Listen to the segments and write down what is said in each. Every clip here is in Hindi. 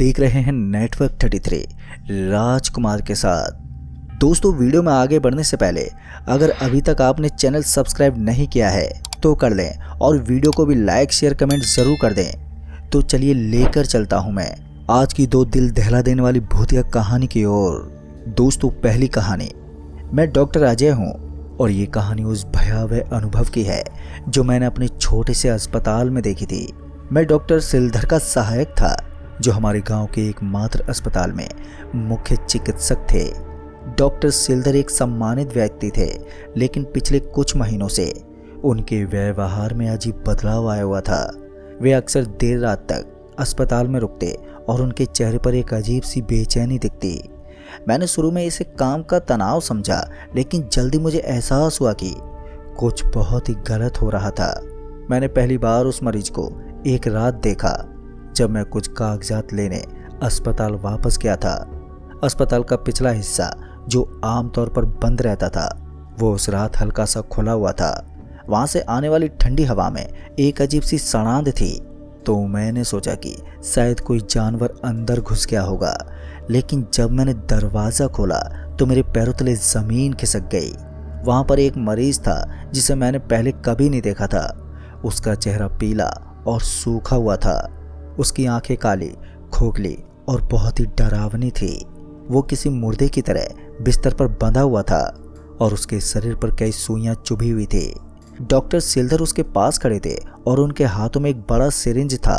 देख रहे हैं नेटवर्क 33 राजकुमार के साथ। दोस्तों, वीडियो में आगे बढ़ने से पहले अगर अभी तक आपने चैनल सब्सक्राइब नहीं किया है तो कर लें और वीडियो को भी लाइक शेयर कमेंट ज़रूर कर दें। तो चलिए लेकर चलता हूं मैं आज की दो दिल दहला देने वाली भूतिया कहानी की ओर। दोस्तों, पहली कहानी। मैं डॉक्टर अजय हूं और ये कहानी उस भयावह अनुभव की है जो मैंने अपने छोटे से अस्पताल में देखी थी। मैं डॉक्टर सिलधर का सहायक था जो हमारे गांव के एकमात्र अस्पताल में मुख्य चिकित्सक थे। डॉक्टर सिलधर एक सम्मानित व्यक्ति थे, लेकिन पिछले कुछ महीनों से उनके व्यवहार में अजीब बदलाव आया हुआ था। वे अक्सर देर रात तक अस्पताल में रुकते और उनके चेहरे पर एक अजीब सी बेचैनी दिखती। मैंने शुरू में इसे काम का तनाव समझा, लेकिन जल्दी मुझे एहसास हुआ कि कुछ बहुत ही गलत हो रहा था। मैंने पहली बार उस मरीज को एक रात देखा जब मैं कुछ कागजात लेने अस्पताल वापस गया था। अस्पताल का पिछला हिस्सा जो आमतौर पर बंद रहता था, वो उस रात हल्का सा खुला हुआ था। वहां से आने वाली ठंडी हवा में एक अजीब सी सड़ांध थी। तो मैंने सोचा कि शायद कोई जानवर अंदर घुस गया होगा, लेकिन जब मैंने दरवाज़ा खोला तो मेरे पैरों तले ज़मीन खिसक गई। वहाँ पर एक मरीज था जिसे मैंने पहले कभी नहीं देखा था। उसका चेहरा पीला और सूखा हुआ था। उसकी आंखें काली, खोखली और बहुत ही डरावनी थी। वो किसी मुर्दे की तरह बिस्तर पर बंधा हुआ था और उसके शरीर पर कई सुइयां चुभी हुई थी। डॉक्टर सिलधर उसके पास खड़े थे और उनके हाथों में एक बड़ा सिरिंज था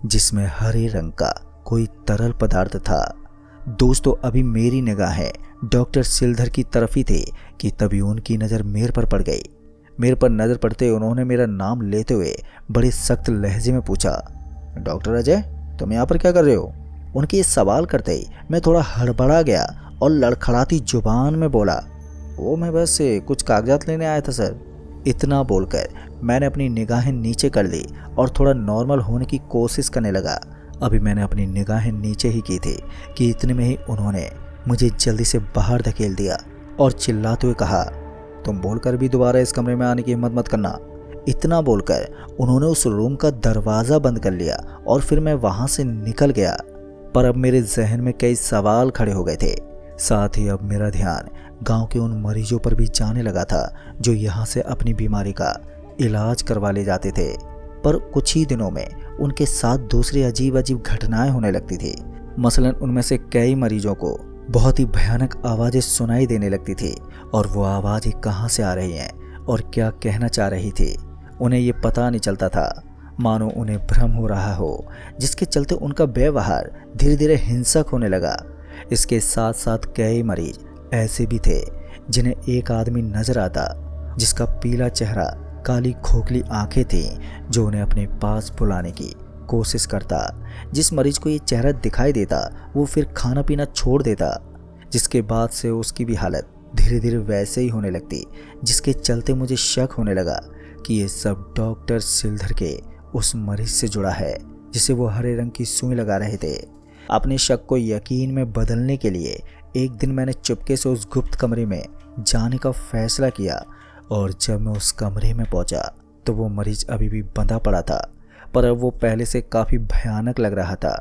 जिसमें हरे रंग का कोई तरल पदार्थ था। दोस्तों, अभी मेरी निगाहें डॉक्टर सिलधर की तरफ ही थी कि तभी उनकी नज़र मेरे पर पड़ गई। मेरे पर नज़र पड़ते उन्होंने मेरा नाम लेते हुए बड़े सख्त लहजे में पूछा, डॉक्टर अजय, तुम यहाँ पर क्या कर रहे हो? उनके ये सवाल करते ही मैं थोड़ा हड़बड़ा गया और लड़खड़ाती जुबान में बोला, वो मैं बस कुछ कागजात लेने आया था सर। इतना बोलकर मैंने अपनी निगाहें नीचे कर ली और थोड़ा नॉर्मल होने की कोशिश करने लगा। अभी मैंने अपनी निगाहें नीचे ही की थी कि इतने में ही उन्होंने मुझे जल्दी से बाहर धकेल दिया और चिल्लाते हुए कहा, तुम बोलकर भी दोबारा इस कमरे में आने की हिम्मत मत करना। इतना बोलकर उन्होंने उस रूम का दरवाज़ा बंद कर लिया और फिर मैं वहाँ से निकल गया। पर अब मेरे जहन में कई सवाल खड़े हो गए थे। साथ ही अब मेरा ध्यान गांव के उन मरीजों पर भी जाने लगा था जो यहाँ से अपनी बीमारी का इलाज करवा ले जाते थे। पर कुछ ही दिनों में उनके साथ दूसरी अजीब अजीब घटनाएं होने लगती थी। मसलन उनमें से कई मरीजों को बहुत ही भयानक आवाज़ें सुनाई देने लगती थी और वो आवाज़ें कहाँ से आ रही हैं और क्या कहना चाह रही थी उन्हें ये पता नहीं चलता था। मानो उन्हें भ्रम हो रहा हो, जिसके चलते उनका व्यवहार धीरे धीरे हिंसक होने लगा। इसके साथ साथ कई मरीज ऐसे भी थे जिन्हें एक आदमी नजर आता जिसका पीला चेहरा, काली खोखली आंखें थीं, जो उन्हें अपने पास बुलाने की कोशिश करता। जिस मरीज को ये चेहरा दिखाई देता वो फिर खाना पीना छोड़ देता, जिसके बाद से उसकी भी हालत धीरे धीरे वैसे ही होने लगती, जिसके चलते मुझे शक होने लगा कि ये सब डॉक्टर सिलधर के उस मरीज से जुड़ा है जिसे वो हरे रंग की सुई लगा रहे थे। अपने शक को यकीन में बदलने के लिए एक दिन मैंने चुपके से उस गुप्त कमरे में जाने का फैसला किया और जब मैं उस कमरे में पहुंचा तो वो मरीज अभी भी बंधा पड़ा था, पर अब वो पहले से काफ़ी भयानक लग रहा था।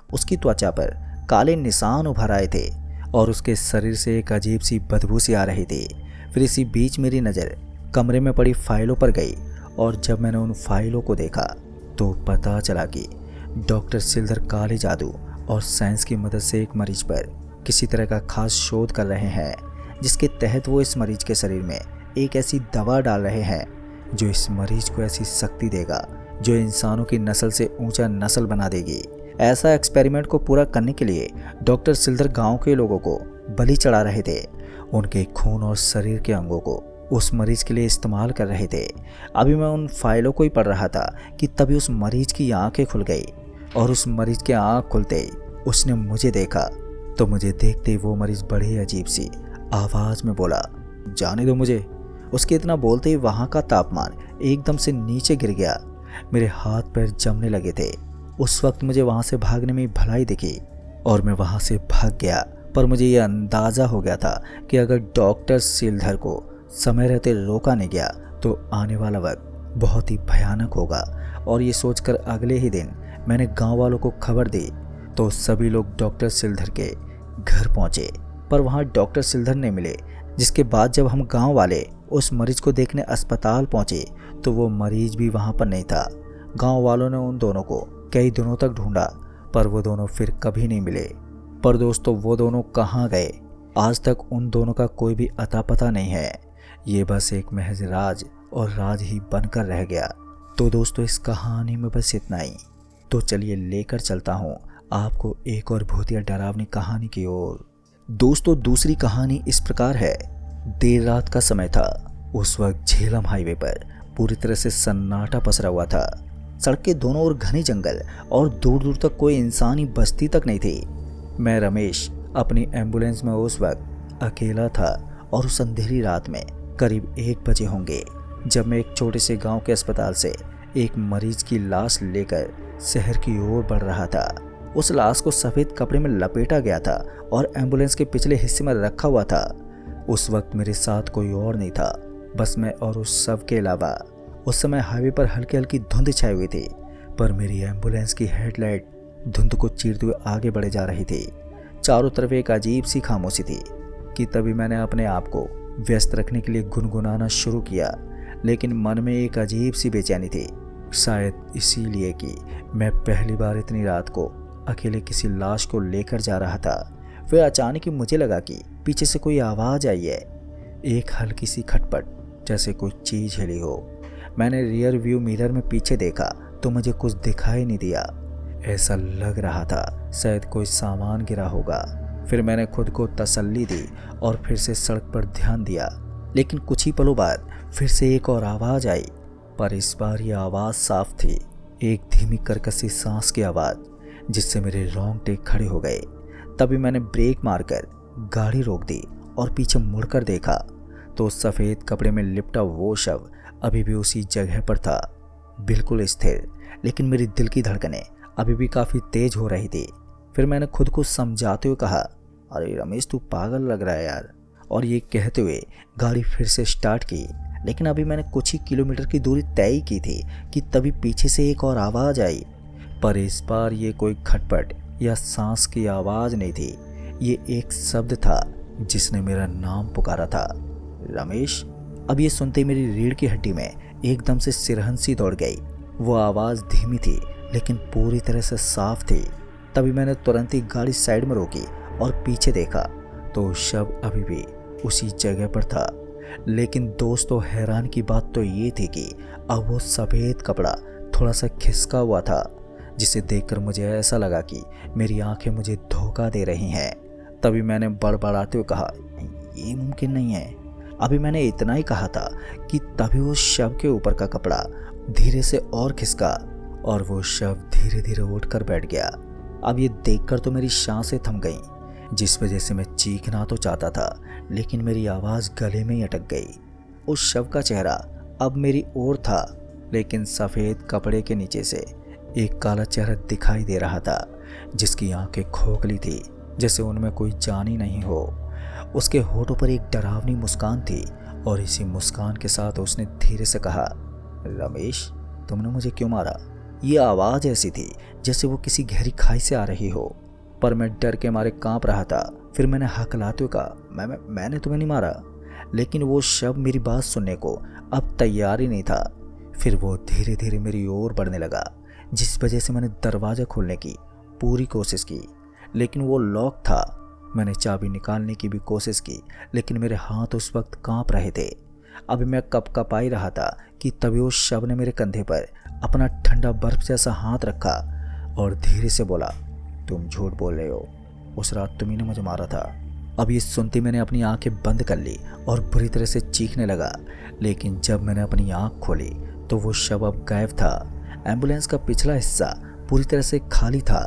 उसकी त्वचा पर काले निशान उभर आए थे और उसके शरीर से एक अजीब सी बदबू सी आ रही थी। फिर इसी बीच मेरी नज़र कमरे में पड़ी फाइलों पर गई और जब मैंने उन फाइलों को देखा तो पता चला कि डॉक्टर सिलधर काले जादू और साइंस की मदद से एक मरीज पर किसी तरह का खास शोध कर रहे हैं, जिसके तहत वो इस मरीज के शरीर में एक ऐसी दवा डाल रहे हैं जो इस मरीज को ऐसी शक्ति देगा जो इंसानों की नस्ल से ऊंचा नस्ल बना देगी। ऐसा एक्सपेरिमेंट को पूरा करने के लिए डॉक्टर सिलधर गांव के लोगों को बलि चढ़ा रहे थे। उनके खून और शरीर के अंगों को उस मरीज के लिए इस्तेमाल कर रहे थे। अभी मैं उन फाइलों को ही पढ़ रहा था कि तभी उस मरीज की आंखें खुल गई और उस मरीज की आंख खुलते ही उसने मुझे देखा। तो मुझे देखते ही वो मरीज बड़ी अजीब सी आवाज़ में बोला, जाने दो मुझे। उसके इतना बोलते ही वहाँ का तापमान एकदम से नीचे गिर गया। मेरे हाथ पैर जमने लगे थे। उस वक्त मुझे वहाँ से भागने में भलाई दिखी और मैं वहाँ से भाग गया। पर मुझे ये अंदाज़ा हो गया था कि अगर डॉक्टर सिलधर को समय रहते रोका नहीं गया तो आने वाला वक्त बहुत ही भयानक होगा। और ये सोचकर अगले ही दिन मैंने गांव वालों को खबर दी तो सभी लोग डॉक्टर सिलधर के घर पहुंचे, पर वहां डॉक्टर सिलधर नहीं मिले। जिसके बाद जब हम गांव वाले उस मरीज को देखने अस्पताल पहुंचे तो वो मरीज भी वहां पर नहीं था। गांव वालों ने उन दोनों को कई दिनों तक ढूंढा, पर वो दोनों फिर कभी नहीं मिले। पर दोस्तों, वो दोनों कहाँ गए, आज तक उन दोनों का कोई भी अता पता नहीं है। ये बस एक महज राज और राज ही बनकर रह गया। तो दोस्तों, इस कहानी में बस इतना ही। तो चलिए लेकर चलता हूँ आपको एक और भूतिया डरावनी कहानी की ओर। दोस्तों, दूसरी कहानी इस प्रकार है। देर रात का समय था। उस वक्त झेलम हाईवे पर पूरी तरह से सन्नाटा पसरा हुआ था। सड़क के दोनों ओर घने जंगल और दूर दूर तक कोई इंसानी बस्ती तक नहीं थी। मैं रमेश अपनी एम्बुलेंस में उस वक्त अकेला था और उस अंधेरी रात में करीब 1 बजे होंगे जब मैं एक छोटे से गांव के अस्पताल से एक मरीज की लाश लेकर शहर की ओर बढ़ रहा था। उस लाश को सफ़ेद कपड़े में लपेटा गया था और एम्बुलेंस के पिछले हिस्से में रखा हुआ था। उस वक्त मेरे साथ कोई और नहीं था, बस मैं और उस सब के अलावा। उस समय हाईवे पर हल्की हल्की धुंध छाई हुई थी, पर मेरी एम्बुलेंस की हेडलाइट धुंध को चीरते हुए आगे बढ़े जा रही थी। चारों तरफ एक अजीब सी खामोशी थी कि तभी मैंने अपने आप को व्यस्त रखने के लिए गुनगुनाना शुरू किया, लेकिन मन में एक अजीब सी बेचैनी थी। शायद इसीलिए कि मैं पहली बार इतनी रात को अकेले किसी लाश को लेकर जा रहा था। फिर अचानक ही मुझे लगा कि पीछे से कोई आवाज़ आई है, एक हल्की सी खटपट, जैसे कोई चीज़ हिली हो। मैंने रियर व्यू मिरर में पीछे देखा तो मुझे कुछ दिखाई नहीं दिया। ऐसा लग रहा था शायद कोई सामान गिरा होगा। फिर मैंने खुद को तसल्ली दी और फिर से सड़क पर ध्यान दिया, लेकिन कुछ ही पलों बाद फिर से एक और आवाज़ आई, पर इस बार यह आवाज़ साफ थी। एक धीमी कर्कशी सांस की आवाज़, जिससे मेरे रोंगटे खड़े हो गए। तभी मैंने ब्रेक मारकर गाड़ी रोक दी और पीछे मुड़कर देखा तो सफ़ेद कपड़े में लिपटा वो शव अभी भी उसी जगह पर था, बिल्कुल स्थिर। लेकिन मेरी दिल की धड़कनें अभी भी काफ़ी तेज हो रही थी। फिर मैंने खुद को समझाते हुए कहा, अरे रमेश, तू पागल लग रहा है यार। और ये कहते हुए गाड़ी फिर से स्टार्ट की। लेकिन अभी मैंने कुछ ही किलोमीटर की दूरी तय की थी कि तभी पीछे से एक और आवाज़ आई, पर इस बार ये कोई खटपट या सांस की आवाज़ नहीं थी। ये एक शब्द था जिसने मेरा नाम पुकारा था, रमेश। अब ये सुनते ही मेरी रीढ़ की हड्डी में एकदम से सिरहन सी दौड़ गई। वो आवाज़ धीमी थी लेकिन पूरी तरह से साफ थी। तभी मैंने तुरंत ही गाड़ी साइड में रोकी और पीछे देखा तो शव अभी भी उसी जगह पर था। लेकिन दोस्तों, हैरान की बात तो ये थी कि अब वो सफ़ेद कपड़ा थोड़ा सा खिसका हुआ था, जिसे देखकर मुझे ऐसा लगा कि मेरी आंखें मुझे धोखा दे रही हैं। तभी मैंने बड़बड़ाते हुए कहा, ये मुमकिन नहीं है। अभी मैंने इतना ही कहा था कि तभी उस शव के ऊपर का कपड़ा धीरे से और खिसका और वो शव धीरे धीरे उठकर बैठ गया। अब ये देखकर तो मेरी सांसें थम गईं, जिस वजह से मैं चीखना तो चाहता था, लेकिन मेरी आवाज़ गले में ही अटक गई। उस शव का चेहरा अब मेरी ओर था, लेकिन सफ़ेद कपड़े के नीचे से एक काला चेहरा दिखाई दे रहा था, जिसकी आंखें खोखली थी, जैसे उनमें कोई जान ही नहीं हो। उसके होठों पर एक डरावनी मुस्कान थी और इसी मुस्कान के साथ उसने धीरे से कहा, रमेश, तुमने मुझे क्यों मारा? ये आवाज़ ऐसी थी जैसे वो किसी गहरी खाई से आ रही हो, पर मैं डर के मारे कांप रहा था। फिर मैंने हकलाते हुए कहा, मैंने तुम्हें नहीं मारा। लेकिन वो शव मेरी बात सुनने को अब तैयार ही नहीं था। फिर वो धीरे धीरे मेरी ओर बढ़ने लगा, जिस वजह से मैंने दरवाज़ा खोलने की पूरी कोशिश की, लेकिन वो लॉक था। मैंने चाबी निकालने की भी कोशिश की, लेकिन मेरे हाथ उस वक्त कांप रहे थे। अभी मैं कपकपा ही रहा था कि तभी उस शव ने मेरे कंधे पर अपना ठंडा बर्फ जैसा हाथ रखा और धीरे से बोला, तुम झूठ बोल रहे हो, उस रात तुम्ही ने मुझे मारा था। अब ये सुनते मैंने अपनी आंखें बंद कर ली और बुरी तरह से चीखने लगा। लेकिन जब मैंने अपनी आंख खोली तो वो शव अब गायब था। एम्बुलेंस का पिछला हिस्सा पूरी तरह से खाली था,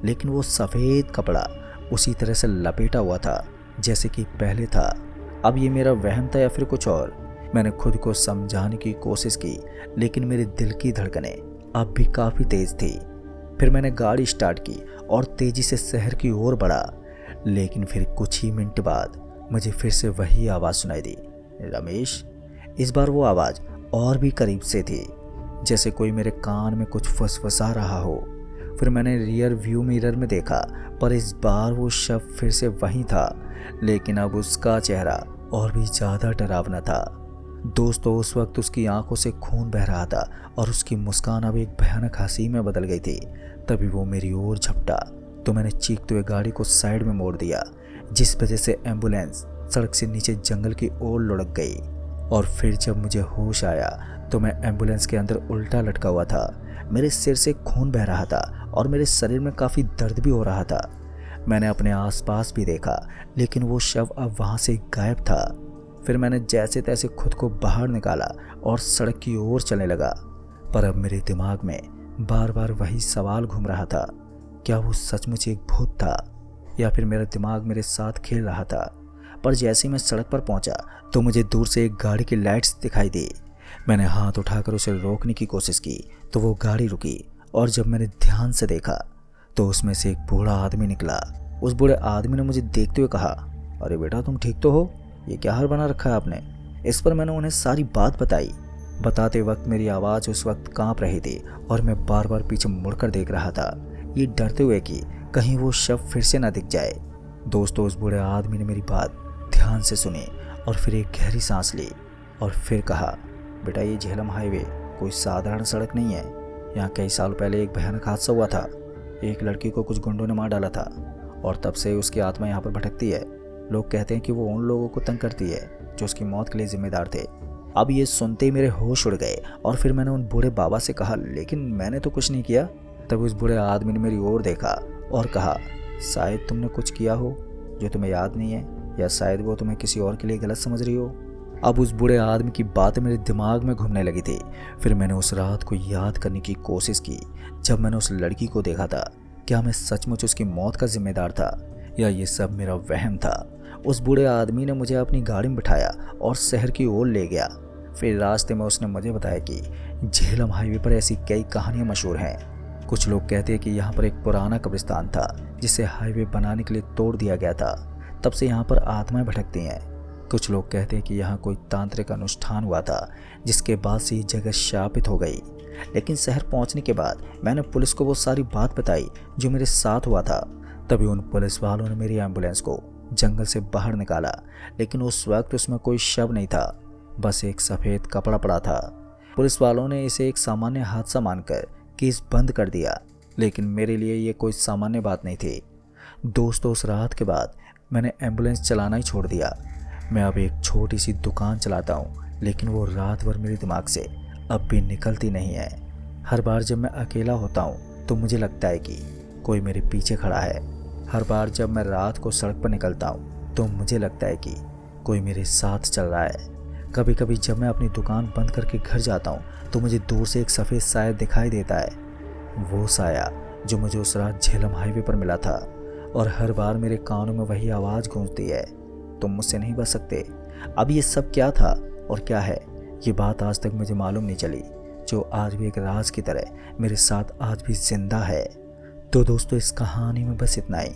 लेकिन वो सफ़ेद कपड़ा उसी तरह से लपेटा हुआ था जैसे कि पहले था। अब ये मेरा वहम था या फिर कुछ और? मैंने खुद को समझाने की कोशिश की, लेकिन मेरे दिल की धड़कनें अब भी काफ़ी तेज़ थी। फिर मैंने गाड़ी स्टार्ट की और तेज़ी से शहर की ओर बढ़ा। लेकिन फिर कुछ ही मिनट बाद मुझे फिर से वही आवाज़ सुनाई दी, रमेश। इस बार वो आवाज़ और भी करीब से थी, जैसे कोई मेरे कान में कुछ फुसफुसा रहा हो। फिर मैंने रियर व्यू मिरर में देखा, पर इस बार वो शव फिर से वहीं था, लेकिन अब उसका चेहरा और भी ज़्यादा डरावना था। दोस्तों उस वक्त उसकी आंखों से खून बह रहा था और उसकी मुस्कान अब एक भयानक हंसी में बदल गई थी। तभी वो मेरी ओर झपटा तो मैंने चीखते हुए गाड़ी को साइड में मोड़ दिया, जिस वजह से एम्बुलेंस सड़क से नीचे जंगल की ओर लुढ़क गई। और फिर जब मुझे होश आया तो मैं एम्बुलेंस के अंदर उल्टा लटका हुआ था। मेरे सिर से खून बह रहा था और मेरे शरीर में काफ़ी दर्द भी हो रहा था। मैंने अपने आसपास भी देखा, लेकिन वो शव अब वहाँ से गायब था। फिर मैंने जैसे तैसे खुद को बाहर निकाला और सड़क की ओर चलने लगा। पर अब मेरे दिमाग में बार बार वही सवाल घूम रहा था, क्या वो सचमुच एक भूत था या फिर मेरा दिमाग मेरे साथ खेल रहा था। पर जैसे ही मैं सड़क पर पहुंचा तो मुझे दूर से एक गाड़ी की लाइट्स दिखाई दी। मैंने हाथ उठाकर उसे रोकने की कोशिश की तो वो गाड़ी रुकी, और जब मैंने ध्यान से देखा तो उसमें से एक बूढ़ा आदमी निकला। उस बूढ़े आदमी ने मुझे देखते हुए कहा, अरे बेटा तुम ठीक तो हो, ये क्या हाल बना रखा है आपने। इस पर मैंने उन्हें सारी बात बताई। बताते वक्त मेरी आवाज़ उस वक्त कांप रही थी और मैं बार बार पीछे मुड़कर देख रहा था, ये डरते हुए कि कहीं वो शव फिर से ना दिख जाए। दोस्तों उस बूढ़े आदमी ने मेरी बात ध्यान से सुनी और फिर एक गहरी सांस ली और फिर कहा, बेटा ये झेलम हाईवे कोई साधारण सड़क नहीं है। यहाँ कई साल पहले एक भयानक हादसा हुआ था। एक लड़की को कुछ गुंडों ने मार डाला था और तब से उसकी आत्मा यहाँ पर भटकती है। लोग कहते हैं कि वो उन लोगों को तंग करती है जो उसकी मौत के लिए जिम्मेदार थे। अब ये सुनते ही मेरे होश उड़ गए और फिर मैंने उन बूढ़े बाबा से कहा, लेकिन मैंने तो कुछ नहीं किया। तब उस बूढ़े आदमी ने मेरी ओर देखा और कहा, शायद तुमने कुछ किया हो जो तुम्हें याद नहीं है, या शायद वो तुम्हें किसी और के लिए गलत समझ रही हो। अब उस बूढ़े आदमी की बातें मेरे दिमाग में घूमने लगी थी। फिर मैंने उस रात को याद करने की कोशिश की जब मैंने उस लड़की को देखा था। क्या मैं सचमुच उसकी मौत का जिम्मेदार था या ये सब मेरा वहम था। उस बूढ़े आदमी ने मुझे अपनी गाड़ी में बिठाया और शहर की ओर ले गया। फिर रास्ते में उसने मुझे बताया कि झेलम हाईवे पर ऐसी कई कहानियां मशहूर हैं। कुछ लोग कहते हैं कि यहाँ पर एक पुराना कब्रिस्तान था जिसे हाईवे बनाने के लिए तोड़ दिया गया था, तब से यहाँ पर आत्माएं भटकती हैं। कुछ लोग कहते हैं कि यहाँ कोई तांत्रिक अनुष्ठान हुआ था जिसके बाद से ये जगह शापित हो गई। लेकिन शहर पहुँचने के बाद मैंने पुलिस को वो सारी बात बताई जो मेरे साथ हुआ था। तभी उन पुलिस वालों ने मेरी एम्बुलेंस को जंगल से बाहर निकाला, लेकिन उस वक्त उसमें कोई शव नहीं था, बस एक सफ़ेद कपड़ा पड़ा था। पुलिस वालों ने इसे एक सामान्य हादसा मानकर केस बंद कर दिया, लेकिन मेरे लिए ये कोई सामान्य बात नहीं थी। दोस्तों उस रात के बाद मैंने एम्बुलेंस चलाना ही छोड़ दिया। मैं अब एक छोटी सी दुकान चलाता हूँ, लेकिन वो रात भर मेरे दिमाग से अब भी निकलती नहीं है। हर बार जब मैं अकेला होता हूँ तो मुझे लगता है कि कोई मेरे पीछे खड़ा है। हर बार जब मैं रात को सड़क पर निकलता हूँ तो मुझे लगता है कि कोई मेरे साथ चल रहा है। कभी कभी जब मैं अपनी दुकान बंद करके घर जाता हूँ तो मुझे दूर से एक सफ़ेद साया दिखाई देता है, वो साया जो मुझे उस रात झेलम हाईवे पर मिला था। और हर बार मेरे कानों में वही आवाज़ गूंजती है, तुम मुझसे नहीं बच सकते। अब ये सब क्या था और क्या है, ये बात आज तक मुझे मालूम नहीं चली, जो आज भी एक राज की तरह मेरे साथ आज भी जिंदा है। तो दोस्तों इस कहानी में बस इतना ही।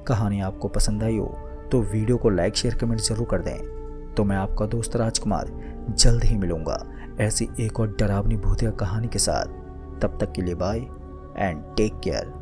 कहानी आपको पसंद आई हो तो वीडियो को लाइक शेयर कमेंट ज़रूर कर दें। तो मैं आपका दोस्त राजकुमार जल्द ही मिलूँगा ऐसी एक और डरावनी भूतिया कहानी के साथ। तब तक के लिए बाय एंड टेक केयर।